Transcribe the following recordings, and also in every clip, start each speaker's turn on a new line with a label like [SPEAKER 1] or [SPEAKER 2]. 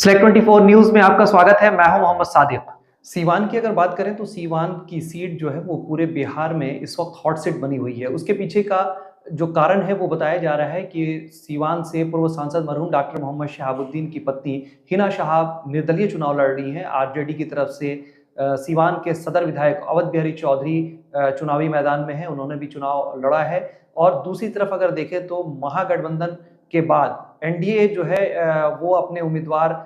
[SPEAKER 1] Select 24 news में आपका स्वागत है। मैं हूं मोहम्मद सादिक। सीवान की अगर बात करें तो सीवान की सीट जो है वो पूरे बिहार में इस वक्त हॉट सीट बनी हुई है। उसके पीछे का जो कारण है वो बताया जा रहा है कि सीवान से पूर्व सांसद मरहूम डॉक्टर मोहम्मद शहाबुद्दीन की पत्नी हिना शहाब निर्दलीय चुनाव लड़ रही हैं आरजेडी की तरफ से। सीवान के सदर विधायक अवध बिहारी चौधरी चुनावी मैदान में है, उन्होंने भी चुनाव लड़ा है। और दूसरी तरफ अगर देखें तो महागठबंधन के बाद एनडीए जो है वो अपने उम्मीदवार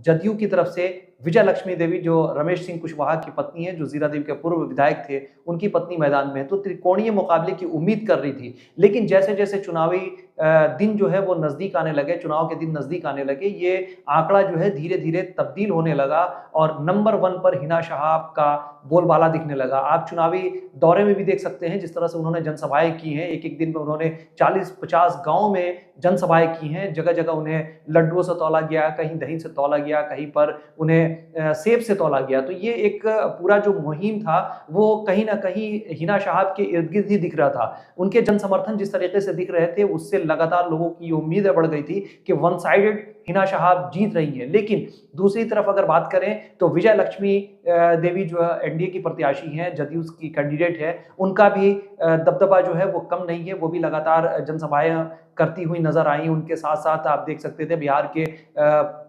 [SPEAKER 1] जदयू की तरफ से विजय लक्ष्मी देवी, जो रमेश सिंह कुशवाहा की पत्नी है, जो जीरादेव के पूर्व विधायक थे, उनकी पत्नी मैदान में है, तो त्रिकोणीय मुकाबले की उम्मीद कर रही थी। लेकिन जैसे जैसे चुनावी दिन जो है वो नजदीक आने लगे, चुनाव के दिन नजदीक आने लगे, ये आंकड़ा जो है धीरे धीरे तब्दील होने लगा और नंबर 1 पर हिना शहाब का बोलबाला दिखने लगा। आप चुनावी दौरे में भी देख सकते हैं जिस तरह से उन्होंने जनसभाएं की हैं। एक एक दिन में उन्होंने 40-50 गांव में जनसभाएं की हैं। जगह जगह उन्हें लड्डुओं से तौला गया, कहीं दही से तौला गया, कहीं पर उन्हें सेब से तौला गया। तो ये एक पूरा जो मुहिम था वो कहीं ना कहीं हिना शहाब के इर्द गिर्द ही दिख रहा था। उनके जन समर्थन जिस तरीके से दिख रहे थे उससे लगातार लोगों की उम्मीदें बढ़ गई थी कि वन साइडेड हिना शहाब जीत रही है। लेकिन दूसरी तरफ अगर बात करें तो विजय लक्ष्मी देवी जो एनडीए की प्रत्याशी हैं, जदयू की कैंडिडेट है, उनका भी दबदबा जो है वो कम नहीं है। वो भी लगातार जनसभाएं करती हुई नजर आई। उनके साथ साथ आप देख सकते थे बिहार के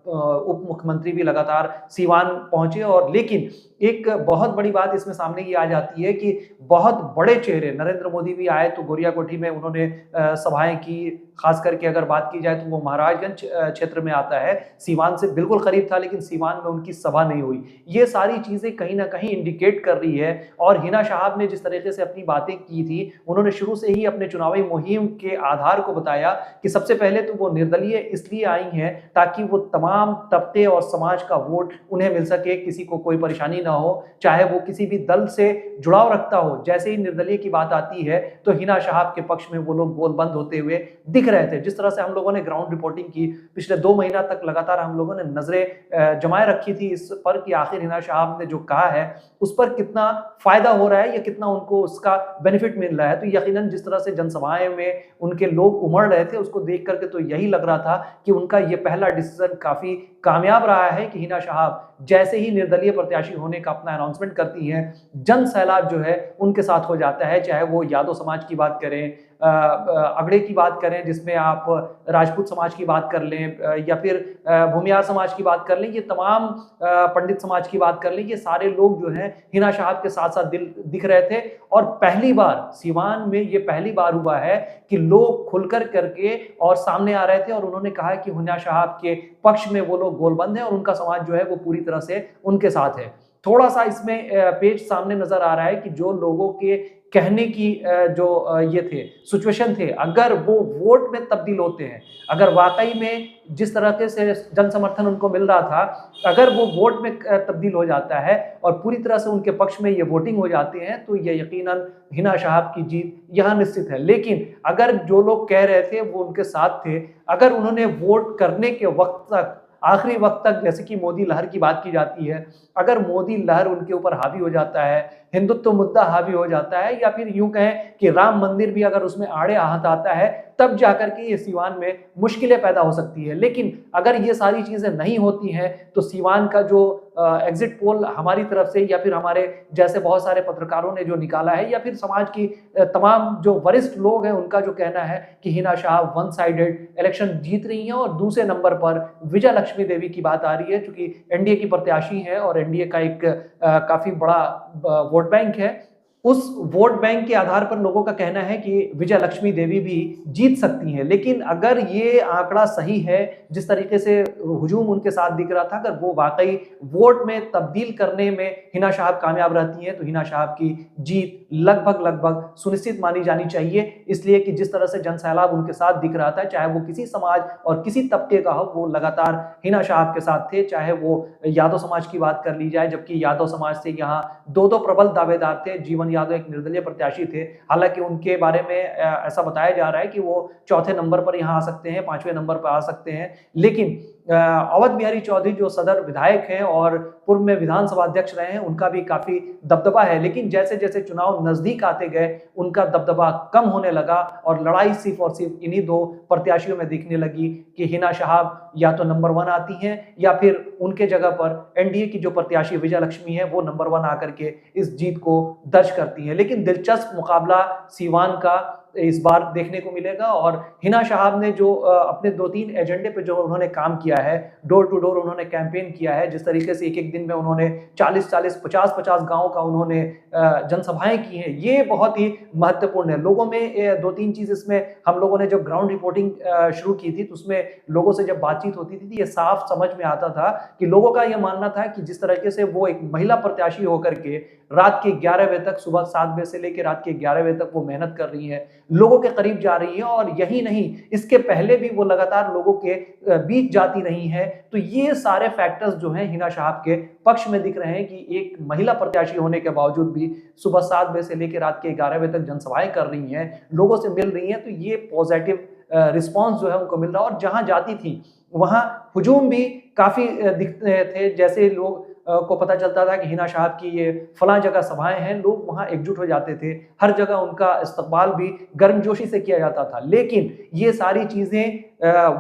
[SPEAKER 1] उप मुख्यमंत्री भी लगातार सीवान पहुंचे। और लेकिन एक बहुत बड़ी बात इसमें सामने ये आ जाती है कि बहुत बड़े चेहरे, नरेंद्र मोदी भी आए तो गोरिया कोठी में उन्होंने सभाएं की। खास करके अगर बात की जाए तो वो महाराजगंज क्षेत्र में आता है, सीवान से बिल्कुल करीब था, लेकिन सीवान में उनकी सभा नहीं हुई। ये सारी चीजें कहीं ना कहीं इंडिकेट कर रही है। और हिना शहाब ने जिस तरीके से अपनी बातें की थी, उन्होंने शुरू से ही अपने चुनावी मुहिम के आधार को बताया कि सबसे पहले तो वो निर्दलीय इसलिए आई हैं ताकि वो तमाम तबके और समाज का वोट उन्हें मिल सके, किसी को कोई परेशानी ना हो, चाहे वो किसी भी दल से जुड़ाव रखता हो। जैसे ही निर्दलीय की बात आती है तो हिना शहाब के पक्ष में वो लोग गोलबंद होते हुए दिख रहे थे। जिस तरह से हम लोगों ने ग्राउंड रिपोर्टिंग की, पिछले 2 महीना तक लगातार हम लोगों ने नजरें जमाए रखी थी इस पर कि आखिर हिना शहाब ने जो कहा है उस पर कितना फायदा हो रहा है या कितना उनको उसका बेनिफिट मिल रहा है। तो यकीनन जिस तरह से जनसभाएं में उनके लोग उमड़ रहे थे, उसको देख करके तो यही लग रहा था कि उनका ये पहला डिसीजन काफी कामयाब रहा है कि हिना शहाब जैसे ही निर्दलीय प्रत्याशी होने का अपना अनाउंसमेंट करती हैं, जन सैलाब जो है उनके साथ हो जाता है। चाहे वो यादव समाज की बात करें, अगड़े की बात करें, जिसमें आप राजपूत समाज की बात कर लें, या फिर भूमियार समाज की बात कर लें, ये तमाम पंडित समाज की बात कर लें, ये सारे लोग जो हैं हिना शहाब के साथ साथ दिख रहे थे। और पहली बार सीवान में ये पहली बार हुआ है कि लोग खुलकर करके और सामने आ रहे थे और उन्होंने कहा कि हिना शहाब के पक्ष में वो लोग गोलबंद है और उनका समाज जो है वो पूरी तरह से उनके साथ है। थोड़ा सा इसमें पेज सामने नजर आ रहा है कि जो लोगों के कहने की जो ये थे सिचुएशन थे, अगर वो वोट में तब्दील होते हैं, अगर वाकई में जिस तरह से जन समर्थन उनको मिल रहा था, अगर वो वोट में तब्दील हो जाता है और पूरी तरह से उनके पक्ष में ये वोटिंग हो जाती है तो ये यकीनन हिना शहाब की जीत यहाँ निश्चित है। लेकिन अगर जो लोग कह रहे थे वो उनके साथ थे, अगर उन्होंने वोट करने के वक्त तक, आखिरी वक्त तक, जैसे कि मोदी लहर की बात की जाती है, अगर मोदी लहर उनके ऊपर हावी हो जाता है, हिंदुत्व मुद्दा हावी हो जाता है, या फिर यूं कहें कि राम मंदिर भी अगर उसमें आड़े हाथ आता है, तब जाकर के ये सीवान में मुश्किलें पैदा हो सकती है। लेकिन अगर ये सारी चीजें नहीं होती हैं तो सीवान का जो एग्जिट पोल हमारी तरफ से या फिर हमारे जैसे बहुत सारे पत्रकारों ने जो निकाला है, या फिर समाज की तमाम जो वरिष्ठ लोग हैं उनका जो कहना है कि Hina Shah one sided election जीत रही हैं। और दूसरे नंबर पर विजय लक्ष्मी देवी की बात आ रही है, क्योंकि एनडीए की प्रत्याशी है और एनडीए का एक काफी बड़ा वोट बैंक है। उस वोट बैंक के आधार पर लोगों का कहना है कि विजय लक्ष्मी देवी भी जीत सकती हैं। लेकिन अगर ये आंकड़ा सही है, जिस तरीके से हुजूम उनके साथ दिख रहा था, अगर वो वाकई वोट में तब्दील करने में हिना शहाब कामयाब रहती है तो हिना शहाब की जीत लगभग सुनिश्चित मानी जानी चाहिए। इसलिए कि जिस तरह से जनसैलाब उनके साथ दिख रहा था, चाहे वो किसी समाज और किसी तबके का हो, वो लगातार हिना शहाब के साथ थे। चाहे वो यादव समाज की बात कर ली जाए, जबकि यादव समाज से यहाँ 2 प्रबल दावेदार थे। जीवन यादव एक निर्दलीय प्रत्याशी थे, हालांकि उनके बारे में ऐसा बताया जा रहा है कि वो चौथे नंबर पर यहाँ आ सकते हैं, 5वें नंबर पर आ सकते हैं। लेकिन अवध बिहारी चौधरी जो सदर विधायक हैं और पूर्व में विधानसभा अध्यक्ष रहे हैं, उनका भी काफी दबदबा है, लेकिन जैसे जैसे चुनाव नजदीक आते गए उनका दबदबा कम होने लगा और लड़ाई सिर्फ और सिर्फ इन्हीं दो प्रत्याशियों में दिखने लगी कि हिना शहाब या तो नंबर 1 आती हैं या फिर उनके जगह पर एनडीए की जो प्रत्याशी विजय लक्ष्मी है वो नंबर 1 आकर के इस जीत को दर्ज करती है। लेकिन दिलचस्प मुकाबला सीवान का इस बार देखने को मिलेगा और हिना शहाब ने जो अपने 2-3 एजेंडे पे जो उन्होंने काम किया है, डोर टू डोर उन्होंने कैंपेन किया है, जिस तरीके से एक दिन में उन्होंने 40-40, 50-50 गांव का उन्होंने जनसभाएं की हैं, ये बहुत ही महत्वपूर्ण है। लोगों में 2-3 चीज इसमें हम लोगों ने जब ग्राउंड रिपोर्टिंग शुरू की थी तो उसमें लोगों से जब बातचीत होती थी ये साफ समझ में आता था कि लोगों का यह मानना था कि जिस तरीके से वो एक महिला प्रत्याशी होकर के रात के 11 बजे तक, सुबह 7 बजे से लेकर रात के 11 बजे तक वो मेहनत कर रही है, लोगों के करीब जा रही है और यही नहीं इसके पहले भी वो लगातार लोगों के बीच जाती रही है। तो ये सारे फैक्टर्स जो हैं हिना शहाब के पक्ष में दिख रहे हैं कि एक महिला प्रत्याशी होने के बावजूद भी सुबह 7 बजे से लेकर रात के 11 बजे तक जनसभाएं कर रही हैं, लोगों से मिल रही हैं, तो ये पॉजिटिव रिस्पॉन्स जो है उनको मिल रहा है। और जहां जाती थी वहां हुजूम भी काफी दिखते थे, जैसे लोग को पता चलता था कि हिना शहाब की ये फलां जगह सभाएं हैं, लोग वहां एकजुट हो जाते थे, हर जगह उनका इस्तकबाल भी गर्मजोशी से किया जाता था। लेकिन ये सारी चीजें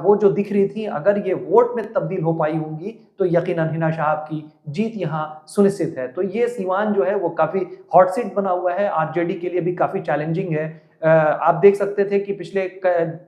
[SPEAKER 1] वो जो दिख रही थी, अगर ये वोट में तब्दील हो पाई होंगी तो यकीनन हिना शहाब की जीत यहाँ सुनिश्चित है। तो ये सीवान जो है वो काफी हॉट सीट बना हुआ है, आरजेडी के लिए भी काफी चैलेंजिंग है। आप देख सकते थे कि पिछले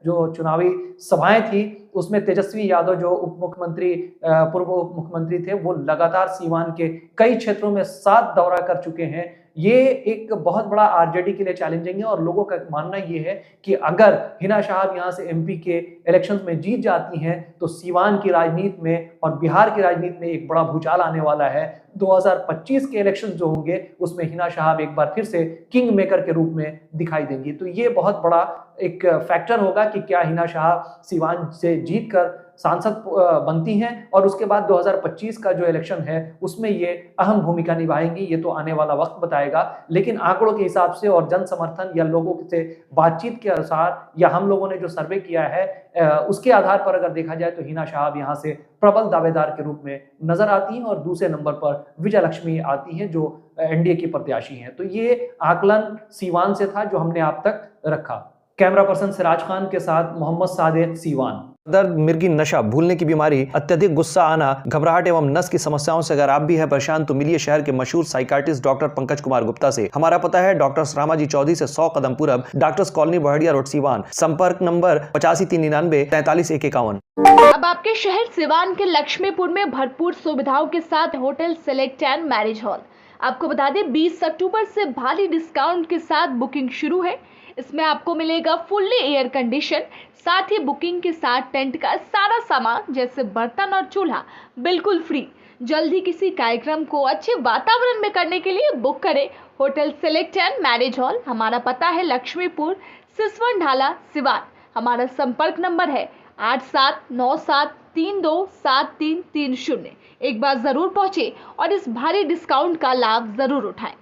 [SPEAKER 1] जो चुनावी सभाएं थी उसमें तेजस्वी यादव जो उप मुख्यमंत्री, पूर्व उप मुख्यमंत्री थे, वो लगातार सीवान के कई क्षेत्रों में 7 दौरा कर चुके हैं। ये एक बहुत बड़ा आरजेडी के लिए चैलेंजिंग है और लोगों का मानना ये है कि अगर हिना शहाब यहाँ से एमपी के इलेक्शंस में जीत जाती हैं तो सीवान की राजनीति में और बिहार की राजनीति में एक बड़ा भूचाल आने वाला है। 2025 के इलेक्शन जो होंगे उसमें हिना शहाब एक बार फिर से किंग मेकर के रूप में दिखाई देंगी। तो ये बहुत बड़ा एक फैक्टर होगा कि क्या हिना शहाब सीवान से जीतकर सांसद बनती हैं और उसके बाद 2025 का जो इलेक्शन है उसमें ये अहम भूमिका निभाएंगी। ये तो आने वाला वक्त बताएगा, लेकिन आंकड़ों के हिसाब से और जन समर्थन या लोगों से बातचीत के अनुसार या हम लोगों ने जो सर्वे किया है उसके आधार पर अगर देखा जाए तो हिना शहाब यहाँ से प्रबल दावेदार के रूप में नजर आती हैं और दूसरे नंबर पर विजय लक्ष्मी आती हैं जो एनडीए की प्रत्याशी हैं। तो ये आकलन सीवान से था जो हमने आप तक रखा। कैमरा पर्सन सिराज खान के साथ मोहम्मद सादिक, सीवान। दर्द, मिर्गी, नशा, भूलने की बीमारी, अत्यधिक गुस्सा आना, घबराहट एवं नस की समस्याओं से अगर आप भी हैं परेशान तो मिलिए शहर के मशहूर साइकाट्रिस्ट डॉक्टर पंकज कुमार गुप्ता से। हमारा पता है डॉक्टर रामाजी चौधरी से 100 कदम पूरब, doctors colony Bahadiya road, Siwan. संपर्क नंबर 85 399 43 151।
[SPEAKER 2] अब आपके शहर सीवान के लक्ष्मीपुर में भरपूर सुविधाओं के साथ hotel select and marriage hall. आपको बता दें 20 अक्टूबर से भारी डिस्काउंट के साथ बुकिंग शुरू है। इसमें आपको मिलेगा फुल्ली एयर कंडीशन, साथ ही बुकिंग के साथ टेंट का सारा सामान जैसे बर्तन और चूल्हा बिल्कुल फ्री। जल्द ही किसी कार्यक्रम को अच्छे वातावरण में करने के लिए बुक करें hotel select and marriage hall. हमारा पता है लक्ष्मीपुर, सिसवन ढाला, सिवान। हमारा संपर्क नंबर है 8797327330। एक बार जरूर पहुंचे और इस भारी डिस्काउंट का लाभ जरूर उठाएं।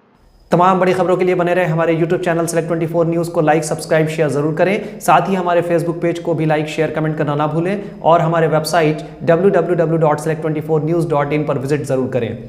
[SPEAKER 1] तमाम बड़ी खबरों के लिए बने रहे हमारे YouTube चैनल Select 24 न्यूज़ को लाइक, सब्सक्राइब, शेयर जरूर करें। साथ ही हमारे Facebook पेज को भी लाइक, शेयर, कमेंट करना ना भूलें और हमारे वेबसाइट www.select24news.in पर विजिट जरूर करें।